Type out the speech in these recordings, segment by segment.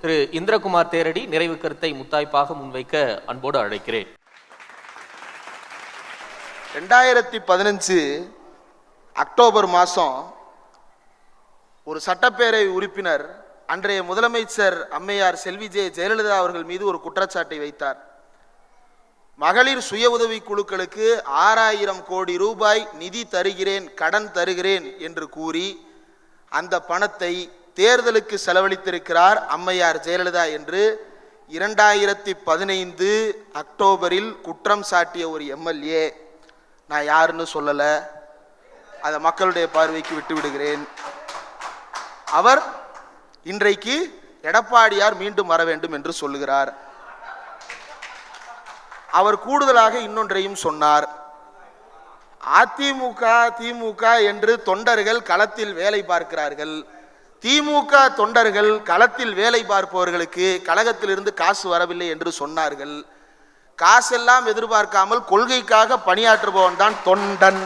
திரு இந்திரகுமார் தேரடி நிறைவு கருத்தை முத்தாய்ப்பாக முன்வைக்க அன்போடு அழைக்கிறேன். 2015 அக்டோபர் மாதம் ஒரு சட்டப்பேரவை உறுப்பினர் அன்றைய முதலமைச்சர் அம்மையார் செல்வி ஜெயலலிதா அவர்கள் மீது ஒரு குற்றச்சாட்டை வைத்தார். மகளிர் சுய உதவி குழுக்களுக்கு 6000 கோடி ரூபாய் நிதி தருகிறேன், கடன் தருகிறேன் என்று கூறி அந்த பணத்தை தேர்தலுக்கு செலவழித்திருக்கிறார் அம்மையார் ஜெயலலிதா என்று 2015 அக்டோபரில் குற்றம் சாட்டிய ஒரு எம்எல்ஏ, நான் யாருன்னு சொல்லலை, அதை மக்களுடைய பார்வைக்கு விட்டு விடுகிறேன். அவர் இன்றைக்கு எடப்பாடியார் மீண்டும் வர வேண்டும் என்று சொல்லுகிறார். அவர் கூடுதலாக இன்னொன்றையும் சொன்னார். அதிமுக திமுக என்று தொண்டர்கள் களத்தில் வேலை பார்க்கிறார்கள். திமுக தொண்டர்கள் களத்தில் வேலை பார்ப்பவர்களுக்கு கழகத்திலிருந்து காசு வரவில்லை என்று சொன்னார்கள். காசெல்லாம் எதிர்பார்க்காமல் கொள்கைக்காக பணியாற்றுபவன் தான் தொண்டன்.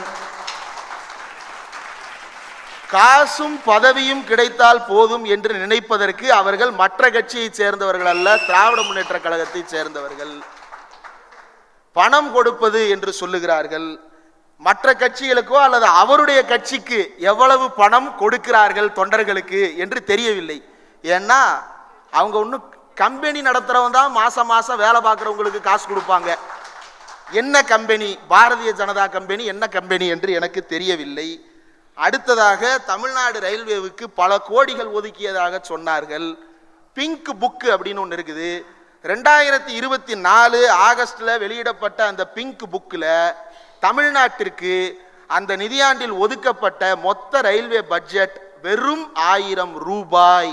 காசும் பதவியும் கிடைத்தால் போதும் என்று நினைப்பதற்கு அவர்கள் மற்ற கட்சியை சேர்ந்தவர்கள் அல்ல, திராவிட முன்னேற்ற கழகத்தை சேர்ந்தவர்கள். பணம் கொடுப்பது என்று சொல்லுகிறார்கள். மற்ற கட்சிகளுக்கோ அல்லது அவருடைய கட்சிக்கு எவ்வளவு பணம் கொடுக்கிறார்கள் தொண்டர்களுக்கு என்று தெரியவில்லை. ஏன்னா அவங்க ஒன்றும் கம்பெனி நடத்துறவங்க தான் மாசம் மாசம் வேலை பார்க்குறவங்களுக்கு காசு கொடுப்பாங்க. என்ன கம்பெனி, பாரதிய ஜனதா கம்பெனி என்ன கம்பெனி என்று எனக்கு தெரியவில்லை. அடுத்ததாக தமிழ்நாடு ரயில்வேவுக்கு பல கோடிகள் ஒதுக்கியதாக சொன்னார்கள். பிங்க் புக் அப்படின்னு ஒன்று இருக்குது. 2024 ஆகஸ்டில் வெளியிடப்பட்ட அந்த பிங்க் புக்கில் தமிழ்நாட்டிற்கு அந்த நிதியாண்டில் ஒதுக்கப்பட்ட மொத்த ரயில்வே பட்ஜெட் வெறும் 1000 ரூபாய்.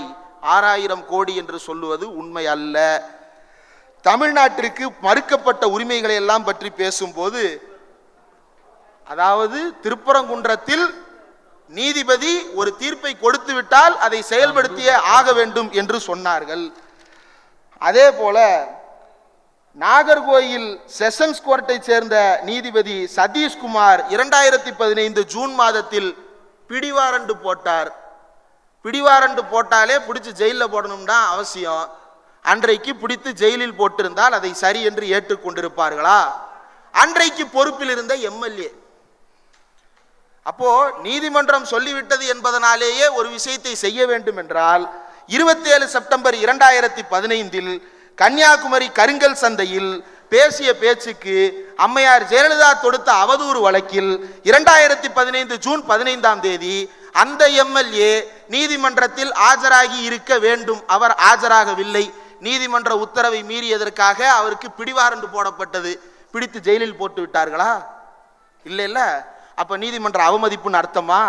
6000 கோடி என்று சொல்லுவது உண்மை அல்ல. தமிழ்நாட்டிற்கு மறுக்கப்பட்ட உரிமைகளை எல்லாம் பற்றி பேசும்போது, அதாவது திருப்பரங்குன்றத்தில் நீதிபதி ஒரு தீர்ப்பை கொடுத்து விட்டால் அதை செயல்படுத்தியே ஆக வேண்டும் என்று சொன்னார்கள். அதே போல நாகர்கோயில் செஷன்ஸ் கோர்ட்டை சேர்ந்த நீதிபதி சதீஷ்குமார் 2015 ஜூன் மாதத்தில் பிடிவாரண்டு போட்டார். பிடிவாரண்டு போட்டாலே பிடிச்சி ஜெயிலில் போடணும்னா அவசியம். அன்றைக்கு பிடித்து ஜெயிலில் போட்டிருந்தால் அதை சரி என்று ஏற்றுக்கொண்டிருப்பார்களா? அன்றைக்கு பொறுப்பில் இருந்த எம்எல்ஏ. அப்போ நீதிமன்றம் சொல்லிவிட்டது என்பதனாலேயே ஒரு விஷயத்தை செய்ய வேண்டும் என்றால் 27 செப்டம்பர் 2015 கன்னியாகுமரி கருங்கல் சந்தையில் பேசிய பேச்சுக்கு அம்மையார் ஜெயலலிதா தொடுத்த அவதூறு வழக்கில் 2015 ஜூன் 15ஆம் தேதி அந்த எம்எல்ஏ நீதிமன்றத்தில் ஆஜராகி இருக்க வேண்டும். அவர் ஆஜராகவில்லை. நீதிமன்ற உத்தரவை மீறியதற்காக அவருக்கு பிடிவாரண்டு போடப்பட்டது. பிடித்து ஜெயிலில் போட்டு விட்டார்களா? இல்லை இல்லை. அப்ப நீதிமன்ற அவமதிப்புன்னு அர்த்தமா?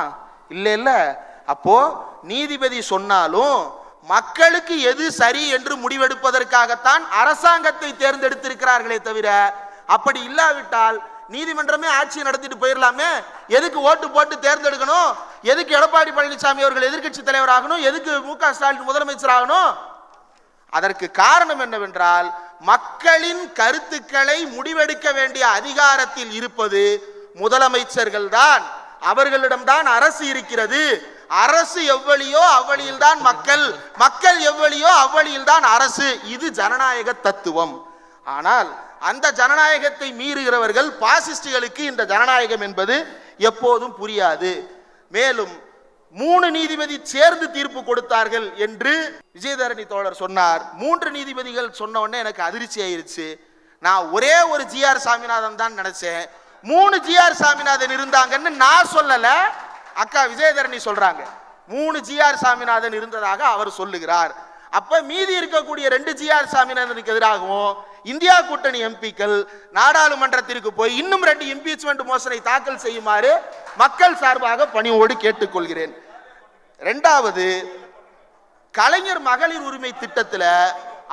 இல்லை இல்லை. அப்போ நீதிபதி சொன்னாலும் மக்களுக்கு எது சரி என்று முடிவெடுப்பதற்காகத்தான் அரசாங்கத்தை தேர்ந்தெடுத்திருக்கிறார்களே தவிர, அப்படி இல்லாவிட்டால் நீதிமன்றமே ஆட்சி நடத்திட்டு போயிடலாமே. எதுக்கு ஓட்டு போட்டு தேர்ந்தெடுக்கணும்? எதுக்கு எடப்பாடி பழனிசாமி அவர்கள் எதிர்க்கட்சி தலைவர் ஆகணும்? எதுக்கு முக ஸ்டாலின் முதலமைச்சர் ஆகணும்? அதற்கு காரணம் என்னவென்றால், மக்களின் கருத்துக்களை முடிவெடுக்க வேண்டிய அதிகாரத்தில் இருப்பது முதலமைச்சர்கள் தான். அவர்களிடம்தான் அரசு இருக்கிறது. அரசு எவ்வளியோ அவ்வளியில் தான் மக்கள், மக்கள் எவ்வளியோ அவ்வளியில் தான் அரசு. இது ஜனநாயக தத்துவம். ஆனால் அந்த ஜனநாயகத்தை மீறுகிறவர்கள் பாசிஸ்டுகளுக்கு இந்த ஜனநாயகம் என்பது எப்போதும் புரியாது. மேலும் 3 நீதிபதி சேர்ந்து தீர்ப்பு கொடுத்தார்கள் என்று விஜயதரணி தோழர் சொன்னார். 3 நீதிபதிகள் சொன்ன உடனே எனக்கு அதிர்ச்சி ஆயிருச்சு. நான் ஒரே ஒரு ஜிஆர் சாமிநாதன் தான் நினைச்சேன். 3 ஜிஆர் சாமிநாதன் இருந்தாங்கன்னு நான் சொல்லல, அக்கா விஜயதரணி சொல்றாங்க. 3 ஜிஆர் சாமிநாதன் இருந்ததாக அவர் சொல்லுகிறார். அப்ப மீதி இருக்கக்கூடிய 2 ஜிஆர் சாமிநாதனுக்கு எதிராகவும் இந்தியா கூட்டணி எம்பிக்கள் நாடாளுமன்றத்திற்கு போய் இன்னும் 2 இம்பீச்மெண்ட் மோஷனை தாக்கல் செய்யுமாறு மக்கள் சார்பாக பணியோடு கேட்டுக்கொள்கிறேன். 2வது, கலைஞர் மகளிர் உரிமை திட்டத்தில்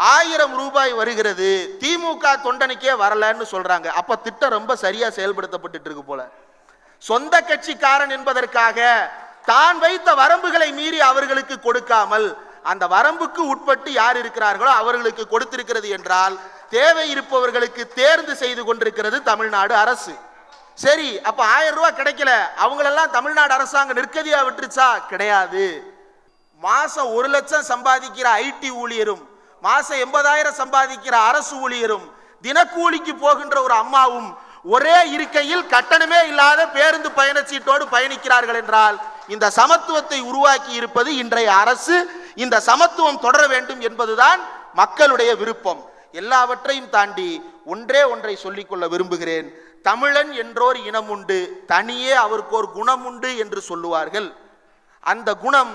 1000 ரூபாய் வருகிறது, திமுக தொண்டனுக்கே வரலன்னு சொல்றாங்க. அப்ப திட்டம் ரொம்ப சரியா செயல்படுத்தப்பட்டு இருக்கு போல. சொந்த கட்சிக்காரன் என்பதற்காக தான் வைத்த வரம்புகளை மீறி அவர்களுக்கு கொடுக்காமல் அந்த வரம்புக்கு உட்பட்டு யார் இருக்கிறார்களோ அவர்களுக்கு கொடுத்திருக்கிறது என்றால், தேவை இருப்பவர்களுக்கு தேர்ந்து செய்து கொண்டிருக்கிறது தமிழ்நாடு அரசு. சரி, அப்ப 1000 ரூபாய் கிடைக்கல, அவங்களெல்லாம் தமிழ்நாடு அரசாங்கம் நிற்கதியா விட்டுருச்சா? கிடையாது. மாசம் 1 லட்சம் சம்பாதிக்கிற ஐடி ஊழியரும், மாசம் 80,000 சம்பாதிக்கிற அரசு ஊழியரும், தினக்கூலிக்கு போகின்ற ஒரு அம்மாவும் ஒரே இருக்கையில் கட்டணமே இல்லாத பேருந்து பயணச்சீட்டோடு பயணிக்கிறார்கள் என்றால் இந்த சமத்துவத்தை உருவாக்கி இருப்பது இன்றைய அரசு. இந்த சமத்துவம் தொடர வேண்டும் என்பதுதான் மக்களுடைய விருப்பம். எல்லாவற்றையும் தாண்டி ஒன்றை சொல்லிக்கொள்ள விரும்புகிறேன். தமிழன் என்றோர் இனம் உண்டு, தனியே அவருக்கு ஒரு குணம் உண்டு என்று சொல்லுவார்கள். அந்த குணம்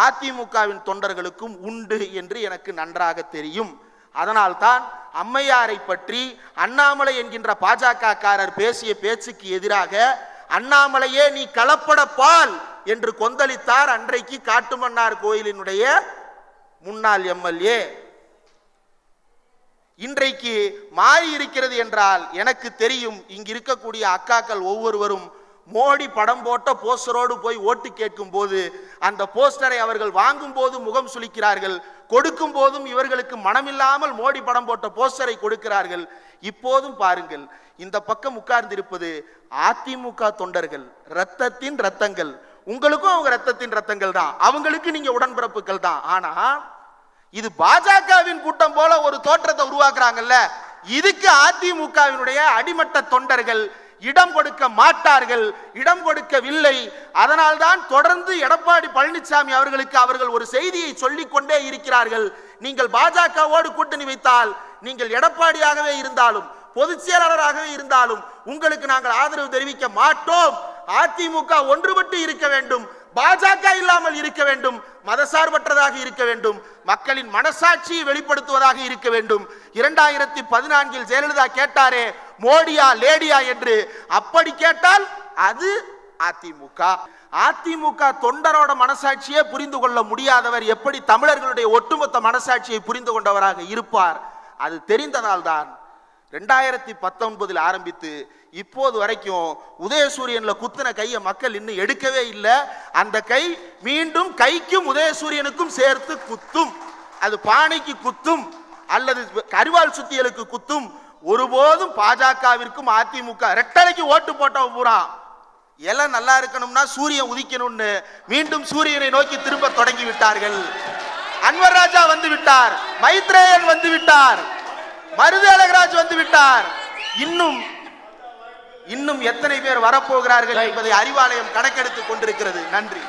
அதிமுகவின் தொண்டர்களுக்கும் உண்டு என்று எனக்கு நன்றாக தெரியும். அதனால்தான் அம்மையாரை பற்றி அண்ணாமலை என்கின்ற பாஜக காரர் பேசிய பேச்சுக்கு எதிராக அண்ணாமலையே நீ கலப்பட பால் என்று கொந்தளித்தார் அன்றைக்கு காட்டுமன்னார் கோயிலினுடைய முன்னாள் எம்எல்ஏ. இன்றைக்கு மாறி இருக்கிறது என்றால் எனக்கு தெரியும். இங்கு இருக்கக்கூடிய அக்காக்கள் ஒவ்வொருவரும் மோடி படம் போட்ட போஸ்டரோடு போய் ஓட்டு கேட்கும் போது அந்த போஸ்டரை அவர்கள் வாங்கும் போது முகம் சுளிக்கிறார்கள், கொடுக்கும் போதும் இவர்களுக்கு மனமில்லாமல் மோடி படம் போட்ட போஸ்டரை கொடுக்கிறார்கள். இப்போதும் பாருங்கள், இந்த பக்கம் உட்கார்ந்திருப்பது அதிமுக தொண்டர்கள், ரத்தத்தின் ரத்தங்கள். உங்களுக்கும் அவங்க ரத்தத்தின் ரத்தங்கள் தான், அவங்களுக்கு நீங்க உடன்பிறப்புகள் தான். ஆனா இது பாஜகவின் கூட்டம் போல ஒரு தோற்றத்தை உருவாக்குறாங்கல்ல, இதுக்கு அதிமுகவினுடைய அடிமட்ட தொண்டர்கள் இடம் கொடுக்க மாட்டார்கள், இடம் கொடுக்கவில்லை. அதனால்தான் தொடர்ந்து எடப்பாடி பழனிசாமி அவர்களுக்கு அவர்கள் ஒரு செய்தியை சொல்லிக் கொண்டே இருக்கிறார்கள். நீங்கள் பாஜகவோடு கூட்டணி வைத்தால், நீங்கள் எடப்பாடியாகவே இருந்தாலும் பொதுச் செயலாளராகவே இருந்தாலும் உங்களுக்கு நாங்கள் ஆதரவு தெரிவிக்க மாட்டோம். அதிமுக ஒன்றுபட்டு இருக்க வேண்டும், பாஜக இல்லாமல் இருக்க வேண்டும், மதசார்பற்றதாக இருக்க வேண்டும், மக்களின் மனசாட்சியை வெளிப்படுத்துவதாக இருக்க வேண்டும். 2014 ஜெயலலிதா கேட்டாரே மோடியா லேடியா என்று, அப்படி கேட்டால் அது அதிமுக. அதிமுக தொண்டரோட மனசாட்சியை புரிந்து கொள்ள முடியாதவர் எப்படி தமிழர்களுடைய ஒட்டுமொத்த மனசாட்சியை புரிந்து கொண்டவராக இருப்பார்? அது தெரிந்ததால் தான் 2019 ஆரம்பித்து இப்போது வரைக்கும் உதயசூரியன்ல குத்தின கையை மக்கள் இன்னும் எடுக்கவே இல்லை. அந்த கை மீண்டும் கைக்கும் உதயசூரியனுக்கும் சேர்த்து குத்தும். அது பானைக்கு குத்தும் அல்லது கரிவாள் சுத்தியலுக்கு குத்தும். ஒருபோதும் பாஜகவிற்கும் அதிமுக ரெட்டலைக்கு ஓட்டு போட்டவன் பூரா எல்லாம் நல்லா இருக்கணும்னா சூரியன் உதிக்கணும்னு மீண்டும் சூரியனை நோக்கி திரும்ப தொடங்கி விட்டார்கள். அன்வர் ராஜா வந்து விட்டார், மைத்ரேயன் வந்து விட்டார், மருது அழகராஜ் வந்து விட்டார். இன்னும் எத்தனை பேர் வரப்போகிறார்கள் என்பதை அறிவாலயம் கணக்கெடுத்துக் கொண்டிருக்கிறது. நன்றி.